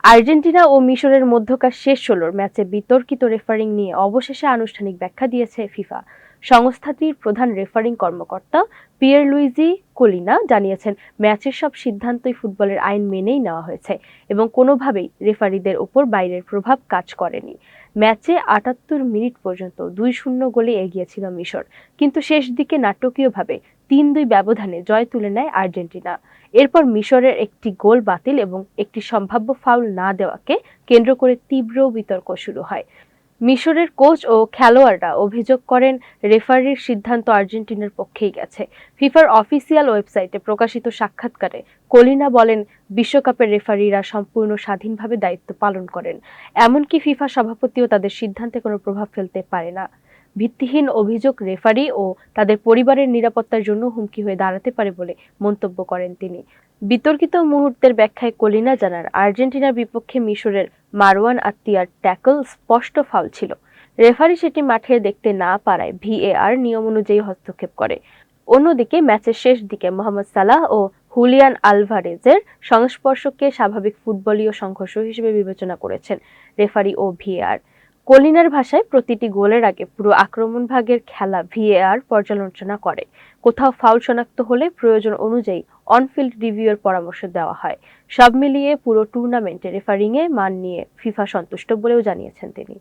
Argentina ও মিশরের মধ্যকার শেষ ১৬ ম্যাচে বিতর্কিত রেফারিং নিয়ে অবশেষে আনুষ্ঠানিক ব্যাখ্যা দিয়েছে ফিফা। সংস্থাটির প্রধান রেফারিং কর্মকর্তা পিয়েরলুইজি কোলিনা জানিয়েছেন, ম্যাচের সব সিদ্ধান্তই ফুটবলের আইন মেনেই নেওয়া হয়েছে এবং কোনোভাবেই রেফারিদের ওপর বাইরের প্রভাব কাজ করেনি। ম্যাচে ৭৮ মিনিট পর্যন্ত ২-০ গোলে এগিয়ে ছিল মিশর, কিন্তু শেষ দিকে নাটকীয়ভাবে ৩-২ ব্যবধানে জয় তুলে নেয় আর্জেন্টিনা। এরপর মিশরের একটি গোল বাতিল এবং একটি সম্ভাব্য ফাউল না দেওয়াকে কেন্দ্র করে তীব্র বিতর্ক শুরু হয়। মিশরের কোচ ও খেলোয়াড়রা অভিযোগ করেন, রেফারির সিদ্ধান্ত আর্জেন্টিনার পক্ষেই গেছে। ফিফার অফিসিয়াল ওয়েবসাইটে প্রকাশিত সাক্ষাৎকারে কোলিনা বলেন, বিশ্বকাপের রেফারিরা সম্পূর্ণ স্বাধীনভাবে দায়িত্ব পালন করেন, এমনকি ফিফা সভাপতিও তাদের সিদ্ধান্তে কোনো প্রভাব ফেলতে পারে না। ভিত্তিহীন অভিযোগ রেফারি ও তাদের পরিবারের নিরাপত্তার জন্য হুমকি হয়ে দাঁড়াতে পারে বলে মন্তব্য করেন তিনি। বিতর্কিত মুহূর্তের ব্যাখ্যায় কোলিনা জানান, আর্জেন্টিনার বিপক্ষে মিশরের মারওয়ান আত্তিয়ার ট্যাকল স্পষ্ট ফাউল ছিল। রেফারি সেটি মাঠে দেখতে না পারায় ভিএআর নিয়ম অনুযায়ী হস্তক্ষেপ করে। অন্যদিকে ম্যাচের শেষ দিকে মোহাম্মদ সালাহ ও হুলিয়ান আলভারেজের সংস্পর্শকে স্বাভাবিক ফুটবলীয় সংঘর্ষ হিসেবে বিবেচনা করেছেন রেফারি ও ভিএআর। কলিনার ভাষায়, প্রতিটি গোলের আগে পুরো আক্রমণ ভাগের খেলা ভিএআর পর্যালোচনা করে। কোথাও ফাউল শনাক্ত হলে প্রয়োজন অনুযায়ী অন-ফিল্ড রিভিউয়ের পরামর্শ দেওয়া হয়। সব মিলিয়ে পুরো টুর্নামেন্টে রেফারিংয়ের মান নিয়ে ফিফা সন্তুষ্ট বলেও জানিয়েছেন তিনি।